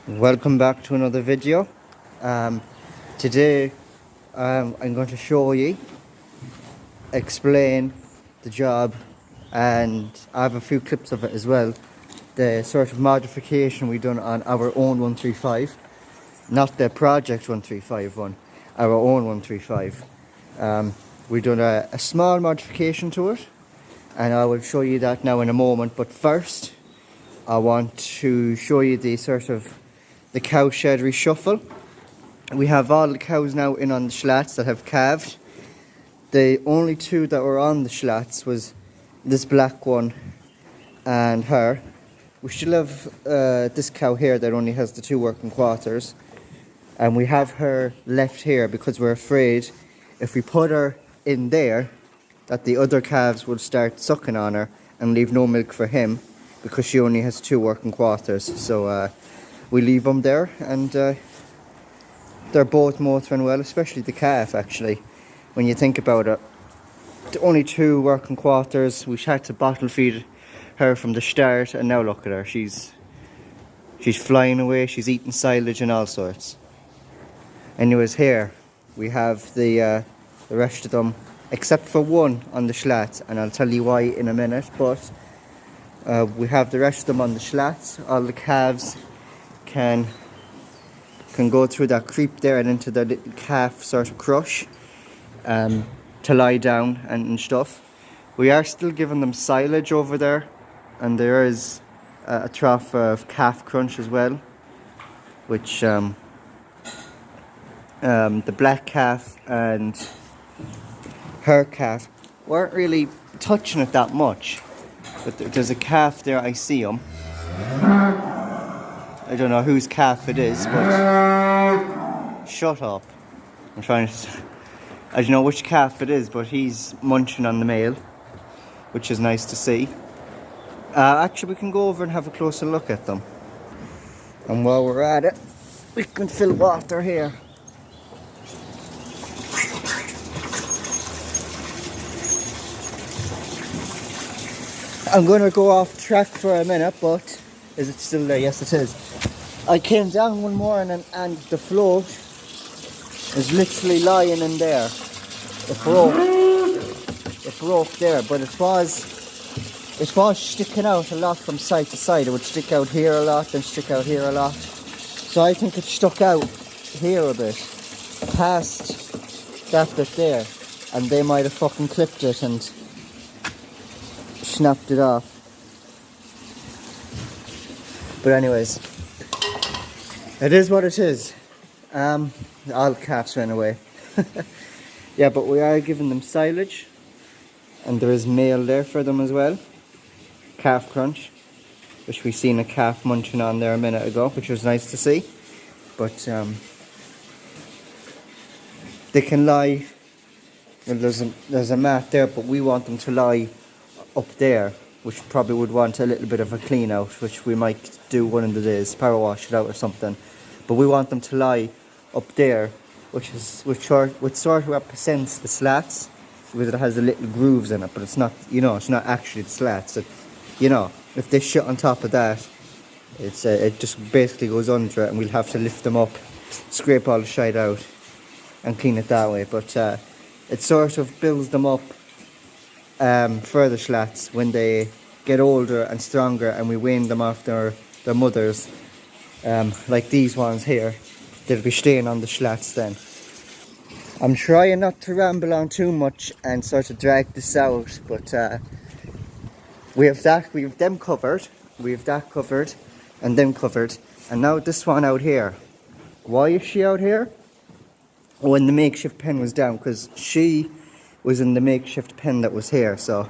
Welcome back to another video. Today I'm going to show you, explain the job, and I have a few clips of it as well. The sort of modification we done on our own 135, not the project 135 one, our own 135. We done a small modification to it, and I will show you that now in a moment. But first, I want to show you the sort of the cow shed reshuffle. We have all the cows now in on the slats that have calved. The only two that were on the slats was this black one and her. We still have this cow here that only has the 2 working quarters, and we have her left here because we're afraid if we put her in there that the other calves will start sucking on her and leave no milk for him because she only has 2 working quarters. So we leave them there, and they're both motoring well, especially the calf. Actually, when you think about it, only 2 working quarters. We had to bottle feed her from the start, and now look at her. She's flying away. She's eating silage and all sorts. Anyways, here we have the rest of them, except for one on the slats, and I'll tell you why in a minute. But we have the rest of them on the slats. All the calves can go through that creep there and into the little calf sort of crush to lie down and stuff. We are still giving them silage over there, and there is a trough of calf crunch as well, which the black calf and her calf weren't really touching it that much, but there's a calf there, I see him. I don't know whose calf it is, but shut up. I'm trying to... I don't know which calf it is, but he's munching on the male, which is nice to see. Actually, we can go over and have a closer look at them. And while we're at it, we can fill water here. I'm going to go off track for a minute, but is it still there? Yes, it is. I came down one morning and the float is literally lying in there. It broke there, but it was sticking out a lot from side to side. It would stick out here a lot, then stick out here a lot. So I think it stuck out here a bit, past that bit there, and they might have fucking clipped it and snapped it off. But anyways, it is what it is. All calves ran away. Yeah, but we are giving them silage, and there is meal there for them as well. Calf crunch, which we seen a calf munching on there a minute ago, which was nice to see. But they can lie. Well, there's a mat there, but we want them to lie up there, which probably would want a little bit of a clean out, which we might do one of the days, power wash it out or something. But we want them to lie up there, which sort of represents the slats, because it has the little grooves in it, but it's not, it's not actually the slats. If they shit on top of that, it just basically goes under it, and we'll have to lift them up, scrape all the shite out, and clean it that way. But it sort of builds them up for the slats when they get older and stronger, and we wean them off their mothers, like these ones here. They'll be staying on the slats then. I'm trying not to ramble on too much and sort of drag this out, but we have them covered, we have that covered, and them covered, and now this one out here. Why is she out here? When the makeshift pen was down, because she was in the makeshift pen that was here. So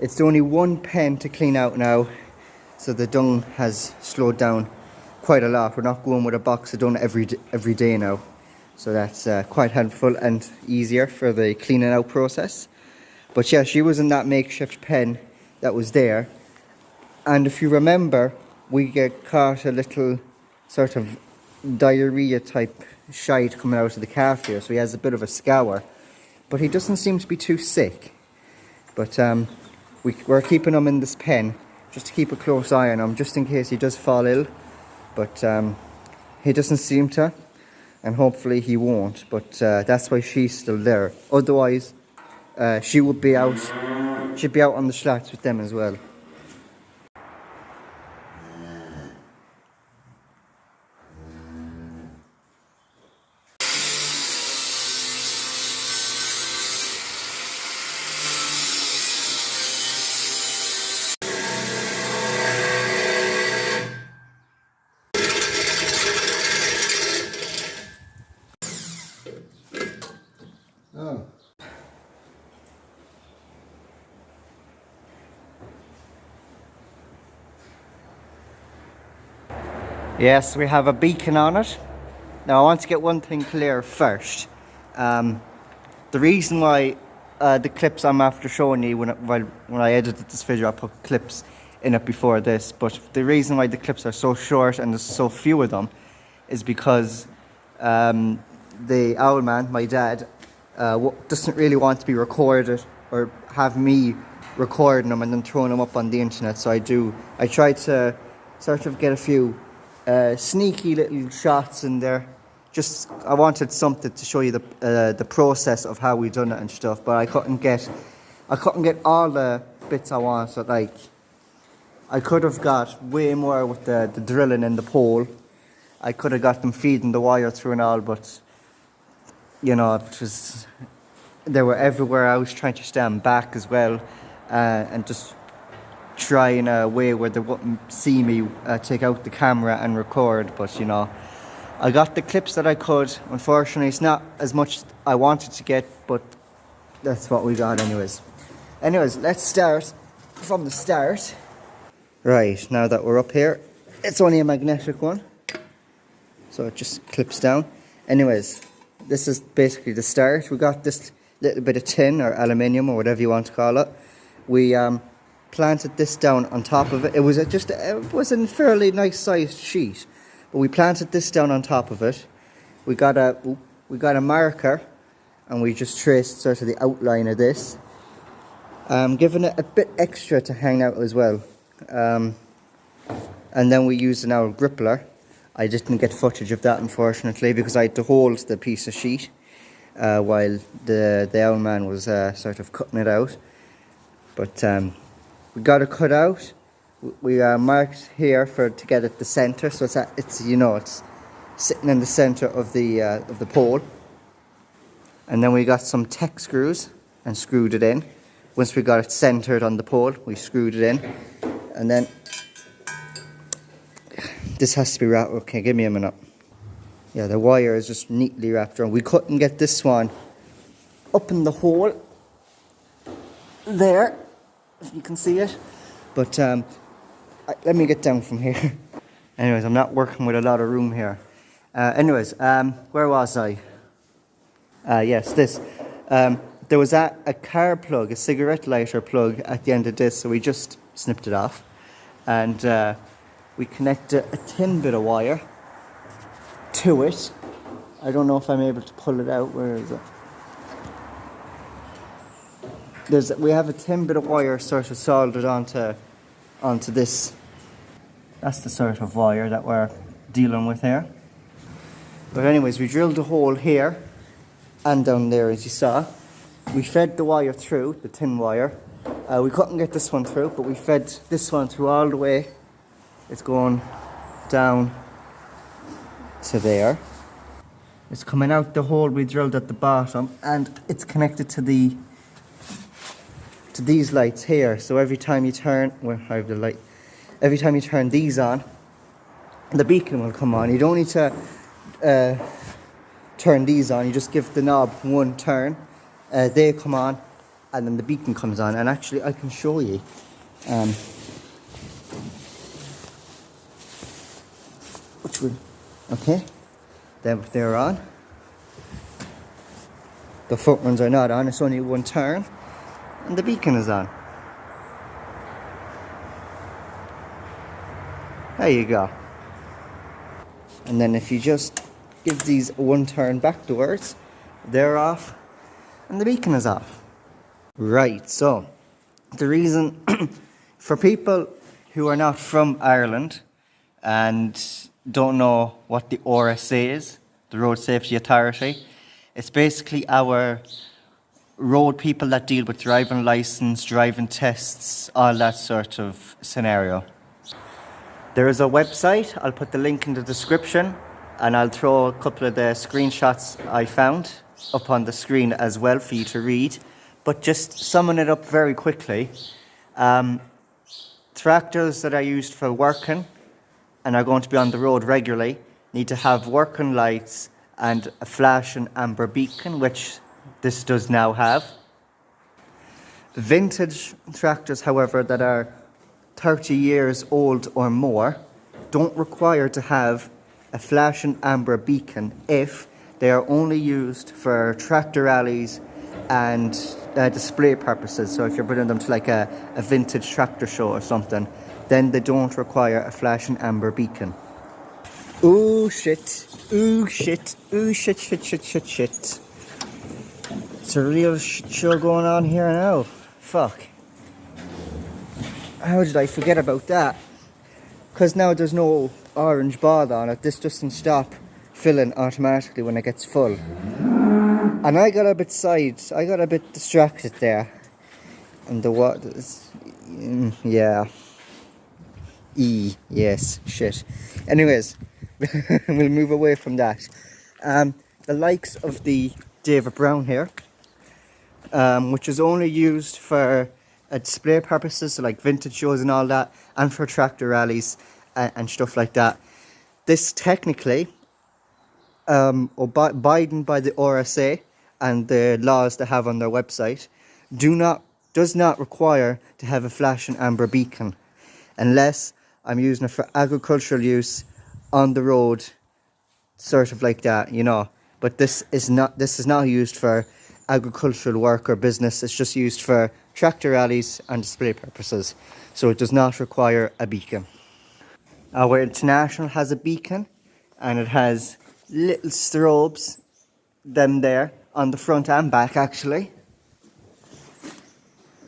it's only one pen to clean out now, so the dung has slowed down quite a lot. We're not going with a box of dung every day now, so that's quite helpful and easier for the cleaning out process. But yeah, she was in that makeshift pen that was there, and if you remember, we get caught a little sort of diarrhea type shite coming out of the calf here, so he has a bit of a scour, but he doesn't seem to be too sick. But we're keeping him in this pen just to keep a close eye on him, just in case he does fall ill. but he doesn't seem to, and hopefully he won't. But that's why she's still there. Otherwise, she would be out. She'd be out on the slats with them as well. Oh. Yes, we have a beacon on it. Now I want to get one thing clear first. The reason why the clips I'm after showing you, when I edited this video, I put clips in it before this, but the reason why the clips are so short and there's so few of them is because the owl man, my dad, doesn't really want to be recorded or have me recording them and then throwing them up on the internet. So I try to sort of get a few sneaky little shots in there. Just I wanted something to show you the process of how we done it and stuff, but I couldn't get all the bits I wanted. Like, I could have got way more with the drilling in the pole. I could have got them feeding the wire through and all, but you know, they were everywhere. I was trying to stand back as well, and just try in a way where they wouldn't see me take out the camera and record. But you know, I got the clips that I could. Unfortunately, it's not as much as I wanted to get, but that's what we got anyways. Let's start from the start. Right, now that we're up here, it's only a magnetic one, so it just clips down. Anyways, this is basically the start. We got this little bit of tin or aluminium or whatever you want to call it. We planted this down on top of it. It was a fairly nice sized sheet, but we planted this down on top of it. We got a marker, and we just traced sort of the outline of this, giving it a bit extra to hang out as well. And then we used an owl grippler. I didn't get footage of that, unfortunately, because I had to hold the piece of sheet while the owl man was sort of cutting it out. But we got it cut out. We marked here to get it the center, so it's sitting in the center of the pole. And then we got some tech screws and screwed it in. Once we got it centered on the pole, we screwed it in, and then this has to be wrapped. Okay, give me a minute. Yeah, the wire is just neatly wrapped around. We couldn't get this one up in the hole there, if you can see it. But let me get down from here. Anyways, I'm not working with a lot of room here. Where was I? Yes, this. There was a car plug, a cigarette lighter plug at the end of this, so we just snipped it off. And we connected a thin bit of wire to it. I don't know if I'm able to pull it out. Where is it? We have a thin bit of wire sort of soldered onto this. That's the sort of wire that we're dealing with here. But anyways, we drilled a hole here and down there, as you saw. We fed the wire through, the thin wire. We couldn't get this one through, but we fed this one through all the way. It's going down to there. It's coming out the hole we drilled at the bottom, and it's connected to these lights here. So every time you turn, I have the light. Every time you turn these on, the beacon will come on. You don't need to turn these on. You just give the knob one turn. They come on, and then the beacon comes on. And actually, I can show you. Which one? Okay. They're on. The front ones are not on. It's only one turn, and the beacon is on. There you go. And then if you just give these one turn backwards, they're off, and the beacon is off. Right, so the reason for people who are not from Ireland, and don't know what the RSA is, the Road Safety Authority, it's basically our road people that deal with driving license, driving tests, all that sort of scenario. There is a website, I'll put the link in the description, and I'll throw a couple of the screenshots I found up on the screen as well for you to read. But just summing it up very quickly, tractors that are used for working and are going to be on the road regularly need to have working lights and a flashing amber beacon, which this does now have. Vintage tractors, however, that are 30 years old or more don't require to have a flashing amber beacon if they are only used for tractor rallies and display purposes. So if you're bringing them to like a vintage tractor show or something, then they don't require a flashing amber beacon. Ooh shit, ooh shit, ooh shit, shit, shit, shit, shit. It's a real shit show going on here now. Fuck. How did I forget about that? Because now there's no orange ball on it. This doesn't stop filling automatically when it gets full. And I got a bit distracted there. And the what is... yeah. Yes, shit. Anyways, we'll move away from that. The likes of the David Brown here, which is only used for display purposes, so like vintage shows and all that, and for tractor rallies and stuff like that. This technically, abiding by the RSA and the laws they have on their website, does not require to have a flashing amber beacon, unless I'm using it for agricultural use on the road, sort of like that, you know. But this is not used for agricultural work or business. It's just used for tractor rallies and display purposes, so it does not require a beacon. Our International has a beacon, and it has little strobes, them there, on the front and back actually.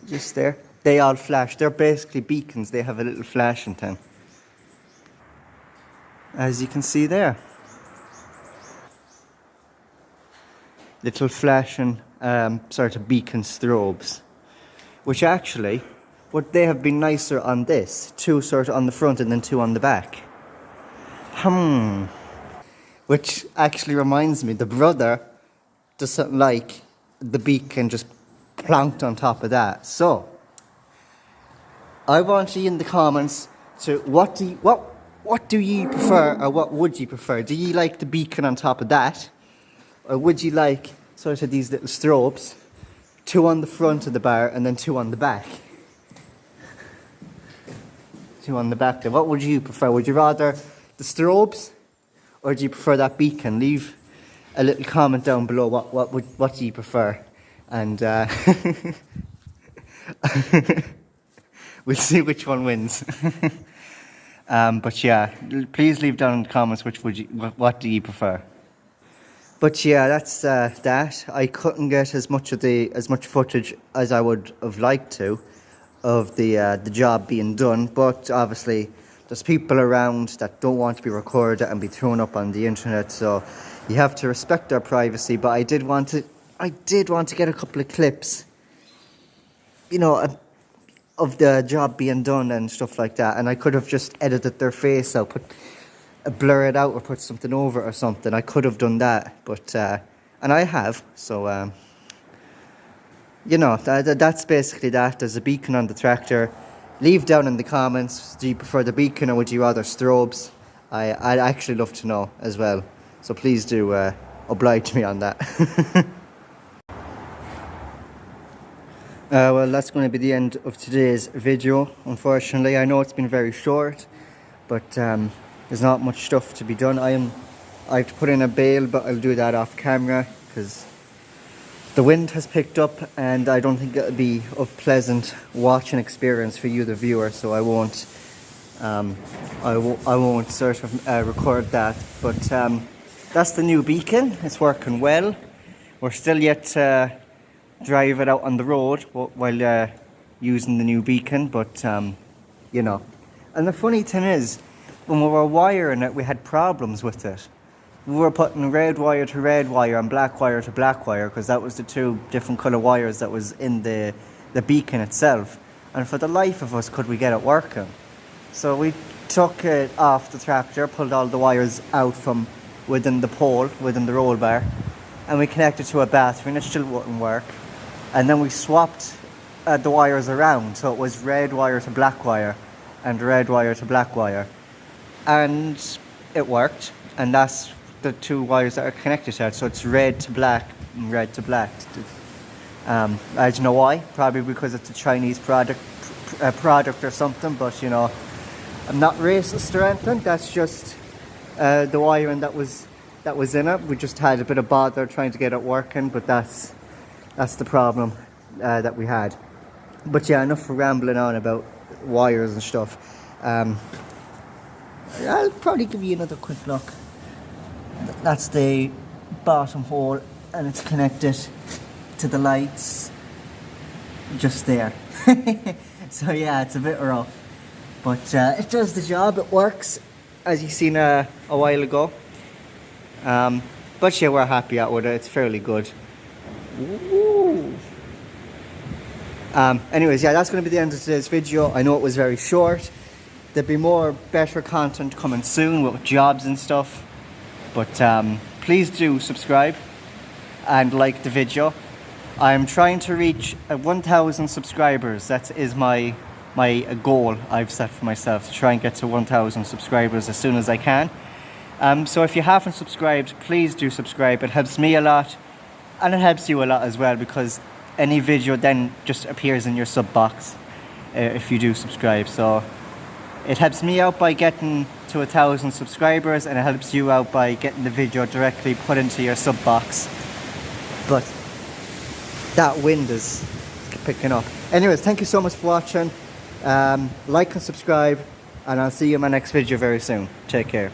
Just there. They all flash. They're basically beacons. They have a little flashing thing, as you can see there. Little flashing sort of beacon strobes, which actually, would they have been nicer on this? Two sort of on the front and then two on the back. Which actually reminds me, the brother doesn't like the beacon just plonked on top of that. So I want you in the comments to what do you prefer, or what would you prefer? Do you like the beacon on top of that, or would you like sort of these little strobes, two on the front of the bar and then two on the back? Two on the back there. What would you prefer? Would you rather the strobes, or do you prefer that beacon? Leave a little comment down below. What do you prefer? And we'll see which one wins. But yeah, please leave down in the comments what do you prefer. But yeah, that's that. I couldn't get as much footage as I would have liked to of the job being done, but obviously there's people around that don't want to be recorded and be thrown up on the internet, so you have to respect their privacy. But I did want to get a couple of clips, you know, of the job being done and stuff like that, and I could have just edited their face out, blur it out or put something over or something. I could have done that, but and I have, so you know, that's basically that. There's a beacon on the tractor. Leave down in the comments, do you prefer the beacon or would you rather strobes? I'd actually love to know as well, so please do oblige me on that. Well, that's going to be the end of today's video, unfortunately. I know it's been very short, but there's not much stuff to be done. I have to put in a bale, but I'll do that off camera because the wind has picked up and I don't think it'll be a pleasant watching experience for you, the viewer, so I won't sort of record that. But that's the new beacon. It's working well. We're still yet to drive it out on the road while using the new beacon, but you know. And the funny thing is, when we were wiring it, we had problems with it. We were putting red wire to red wire and black wire to black wire, because that was the two different colour wires that was in the beacon itself. And for the life of us, could we get it working? So we took it off the tractor, pulled all the wires out from within the pole, within the roll bar, and we connected to a battery, and it still wouldn't work. And then we swapped the wires around, so it was red wire to black wire and red wire to black wire, and it worked. And that's the two wires that are connected to it, so it's red to black and red to black. I don't know why, probably because it's a Chinese product or something, but you know, I'm not racist or anything. That's just the wiring that was in it. We just had a bit of bother trying to get it working, but that's the problem that we had. But yeah, enough for rambling on about wires and stuff. I'll probably give you another quick look. That's the bottom hole, and it's connected to the lights just there. So yeah, it's a bit rough, but it does the job. It works, as you seen a while ago. But yeah, we're happy out with it. It's fairly good. Ooh. Anyways, yeah, that's going to be the end of today's video. I know it was very short. There'll be more better content coming soon with jobs and stuff. But please do subscribe and like the video. I'm trying to reach 1,000 subscribers. That is my goal I've set for myself, to try and get to 1,000 subscribers as soon as I can. So if you haven't subscribed, please do subscribe. It helps me a lot, and it helps you a lot as well, because any video then just appears in your sub box if you do subscribe. So it helps me out by getting to 1,000 subscribers, and it helps you out by getting the video directly put into your sub box. But that wind is picking up. Anyways, thank you so much for watching. Like and subscribe, and I'll see you in my next video very soon. Take care.